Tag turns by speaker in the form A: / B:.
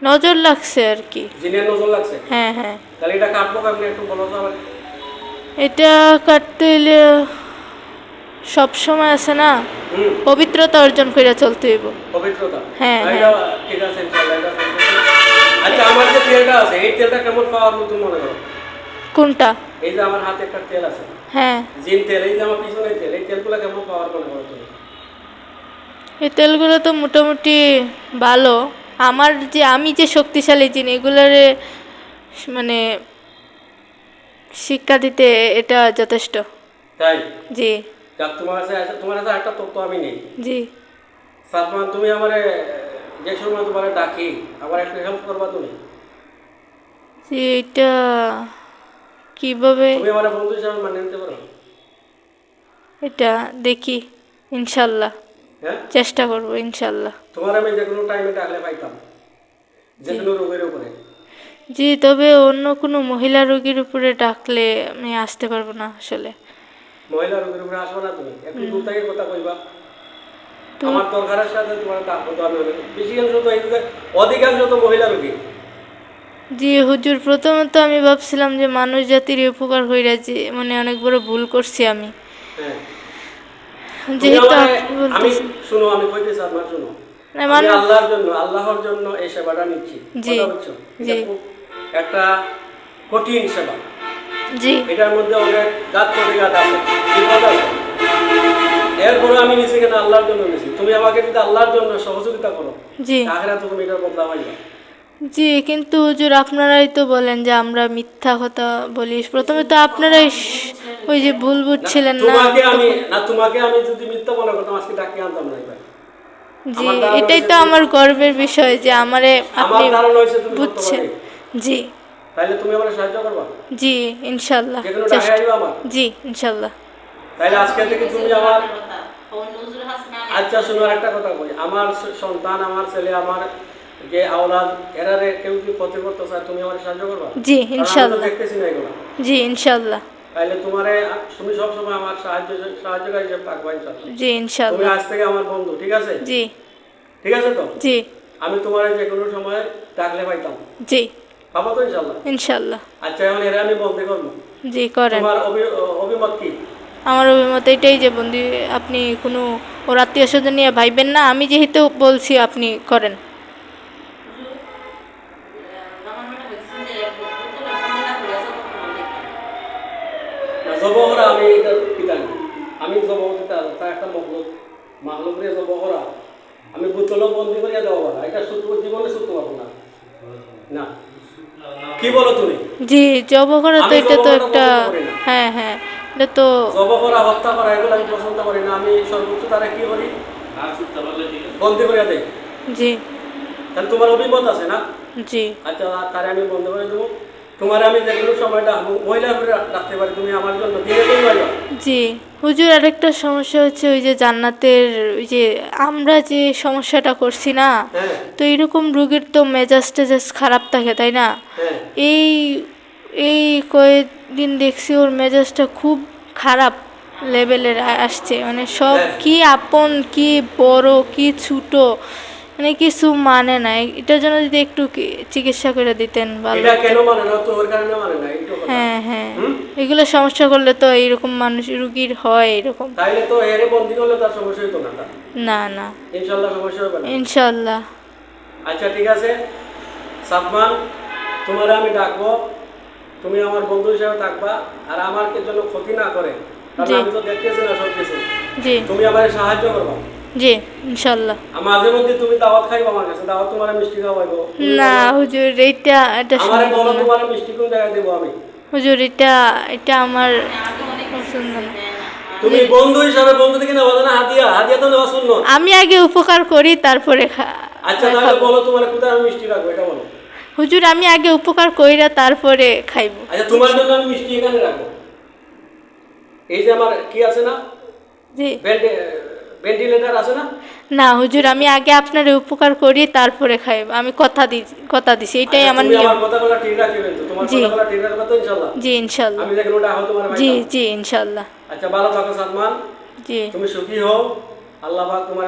A: নজর লাগছে আর কি।
B: জিনের নজর লাগছে?
A: হ্যাঁ হ্যাঁ।
B: তাহলে এটা কাটবো কেমনে একটু বলো তো আমার।
A: এটা কাটতে হলে সব সময় আছে না, পবিত্রতা অর্জন করে চলতে হইব।
B: পবিত্রতা?
A: হ্যাঁ
B: এটা
A: হ্যাঁ।
B: ঠিক আছে ইনশাআল্লাহ, এটা চলতেছে। আচ্ছা আমার যে তেলটা আছে এই তেলটা কেমন পাওয়ারফুল তুমি মনে করো?
A: কোনটা?
B: এই যে আমার হাতে একটা তেল আছে,
A: হ্যাঁ,
B: জিন তেল, এই যে আমার পিছনে তেল, এই তেলগুলো কেমন পাওয়ার মনে করো তুমি?
A: এই তেলগুলো তো মোটামুটি ভালো। আমি যে শক্তিশালী জিনিস এগুলোরে মানে শিক্ষা দিতে এটা যথেষ্ট।
B: তাই?
A: জি
B: যাক, তোমার কাছে একটা তথ্য আমি নেই।
A: জি
B: সালমান, তুমি আমারে যে সময় তোমার ডাকি আমার একটু হেল্প করবা তুমি?
A: জি। এটা কিভাবে?
B: তুমি আমার বন্ধু হিসাবে মানে নিতে পারো?
A: এটা দেখি, ইনশাল্লাহ
B: হ্যাঁ,
A: চেষ্টা করব ইনশাল্লাহ।
B: তোমার আমি যে কোনো টাইমে ডাকলে পাইতাম, যে কোনো রোগের উপরে।
A: জি, তবে অন্য কোনো মহিলা রোগীর উপরে ডাকলে আমি আসতে পারবো না আসলে।
B: মহিলা রোগের উপরে আসবে না তুমি? একটু দূর থেকে কথা কইবা।
A: তো
B: আমার দরকারের সাথে তোমার ডাকবো তো আমি বেশিরভাগ তো এই অধিকাংশ তো মহিলা রোগী।
A: জি হুজুর, প্রথমত আমি ভাবছিলাম যে মানুষ জাতির উপকার হইরা, যে মানে অনেক বড় ভুল করছি আমি।
B: হ্যাঁ,
A: যেহেতু
B: আমি
A: আপনি বলতেছেন।
B: শুনো, আমি কইতেছি আপনার শুনো,
A: না,
B: আমি আল্লাহর জন্য এই সেবাটা নিচ্ছি।
A: জি
B: কথা বুঝছো? এটা
A: জি
B: খুব একটা কঠিন সেবা।
A: জি
B: এটার মধ্যে অনেক গাছ প্রতিঘাত আছে, বিপদ আছে। এরপরে আমি নিছি কেন? আল্লাহর জন্য নিছি। তুমি আমাকে যদি আল্লাহর জন্য সহযোগিতা করো,
A: জি
B: তাহলে তো তুমি এটার বদলা পাইবা।
A: জি, কিন্তু হুজুর আপনারাই তো বলেন যে আমরা মিথ্যা কথা বলি। প্রথমে তো আপনারাই ওই যে ভুল বুঝছিলেন না তখন।
B: তোমাকে আমি যদি মিথ্যা মনে করতাম আজকে ডাকিয়ে আনতাম না এবার।
A: জি,
B: আমার ধারণা
A: এটাই
B: হয়েছে
A: তো আমার গর্বের বিষয় যে
B: আমার
A: আপনি
B: ধারণা হয়েছে তুমি
A: বুঝছেন।
B: সত্যবাদী।
A: জি
B: তাইলে তুমি আমার সাহায্য করবা?
A: জি ইনশাল্লাহ
B: যে কোনো টাকা আইবা আমার?
A: জি ইনশাল্লাহ।
B: তাইলে আজকে থেকে তুমি আমার, আচ্ছা শোনো একটা কথা বলি, আমার সন্তান, আমার ছেলে, আমার যে আওলাদ, এরারে কেউ যদি ক্ষতি করতে চায় তুমি আমার সাহায্য করবা?
A: জি
B: কারণ আমি তো
A: ইনশাল্লাহ।
B: দেখতেছি না এগুলো।
A: জি ইনশাল্লাহ।
B: তাইলে তুমি সবসময় আমার সাহায্যকারী হিসেবে থাকবা ইনশাল্লাহ।
A: জি
B: তুমি
A: ইনশাল্লাহ।
B: আজ থেকে আমার বন্ধু, ঠিক আছে?
A: জি
B: ঠিক আছে তো?
A: জি
B: আমি তোমার যে কোনো সময় ডাকলে পাইতাম,
A: জি
B: পাবো তো ইনশাল্লাহ?
A: ইনশাল্লাহ।
B: আচ্ছা, এখন এরা আমি বন্ধ করবো।
A: জি করেন।
B: তোমার অভিমত কি?
A: আমার অভিমত এটাই যে বন্ধু, আপনি কোনো ওর আত্মীয় স্বজন নিয়ে ভাইবেন না। আমি যেহেতু বলছি আপনি করেন।
B: জবহরা আমি এটা পিতা না, আমি জবহরা তার একটা মাহলুক রে জবহরা আমি বুতল বন্দি করিয়া দেওয়া বলা, এটা জীবনে সত্য পাবো না। না, কি বলো তুমি?
A: জি, জব করা তো এটা তো একটা, হ্যাঁ হ্যাঁ, এটা তো
B: জব করা, হত্যা করা, এগুলো আমি পছন্দ করি না। আমি সর্বোচ্চ তারা কি করি, বন্দি করিয়া দেয়।
A: জি
B: তাহলে তোমার অভিমত আছে না?
A: জি
B: আচ্ছা, তারে আমি বন্ধ করে দেবো। তোমার আমি যে কোনো সময়টা মহিলা করে রাখতে পারি, তুমি আমার জন্য দিনে দিন পাইবা।
A: জি হুজুর, আরেকটা সমস্যা হচ্ছে ওই যে জান্নাতের ওই যে আমরা যে সমস্যাটা করছি না,
B: হ্যাঁ
A: তো এরকম রোগীর তো মেজাজ টেজাজ খারাপ থাকে তাই না?
B: হ্যাঁ।
A: এই এই কয়েকদিন দেখছি ওর মেজাজটা খুব খারাপ লেভেলের আসছে, মানে সব কি আপন কি বড় কি ছোট, মানে কিছু মানে না। এটার জন্য যদি একটু চিকিৎসা করে দিতেন ভালো।
B: এটা কেন মানে না? তো ওর কারণে মানে না, এইটা কথা।
A: হ্যাঁ হ্যাঁ, এগুলো সমস্যা করলে তো এইরকম মানুষ রুগীর হয় এরকম।
B: তাইলে তো এরে বন্দি করলে তার সমস্যা হইতো না।
A: না না,
B: ইনশাল্লাহ সমস্যা হবে না।
A: ইনশাল্লাহ।
B: আচ্ছা ঠিক আছে সাদমান, তোমার আমি ডাকবো, তুমি আমার বন্ধু হিসেবে থাকবা, আর আমার জন্য ক্ষতি না করে, কারণ
A: জি
B: আমি তো দেখতেছি না সব কিছু।
A: জি
B: তুমি আমার সাহায্য করবা।
A: জি ইনশাল্লাহ।
B: মাঝে মধ্যে তুমি দাওয়াত খাইবা আমার কাছে, দাওয়াত তোমার মিষ্টি খাওয়াইবো।
A: না হুজুর, এটা এটা
B: আমারে
A: সম্ভব
B: বলো
A: না।
B: তোমার মিষ্টি কোন জায়গায় দেবো আমি?
A: হুজুর, এটা এটা আমার পছন্দ না।
B: তুমি বন্ধু হিসাবে বন্ধু থেকে নেওয়া না, হাদিয়া হাদিয়া তো নেওয়া শূন্য।
A: আমি আগে উপকার করি তারপরে
B: আচ্ছা তাহলে বলো তোমার কোথায় আমি মিষ্টি রাখবো, এটা বলো।
A: হুজুর, আমি আগে উপকার কইরা তারপরে খাইবো।
B: আচ্ছা, তোমার জন্য আমি মিষ্টি এখানে রাখবো। এই যে আমার কি আছে না,
A: জি
B: ভেন্টিলেটর আছে না?
A: না হুজুর, আমি আগে আপনার উপকার করি তারপরে খাইবো। আমি কথা দিছি, এটাই
B: আচ্ছা,
A: আমার
B: তুমি
A: নিয়ম।
B: আমার কথাগুলো ঠিক রাখবেন তো? তোমার
A: জি
B: কথাগুলো ঠিক রাখবে তো ইনশাআল্লাহ?
A: জি ইনশাল্লাহ।
B: আমি দেখুন ওটা তোমার ভাই।
A: জি জি ইনশাল্লাহ।
B: আচ্ছা, ভালো থাকো সালমান,
A: জি
B: তুমি সুখী হও, আল্লাহ পাক তোমার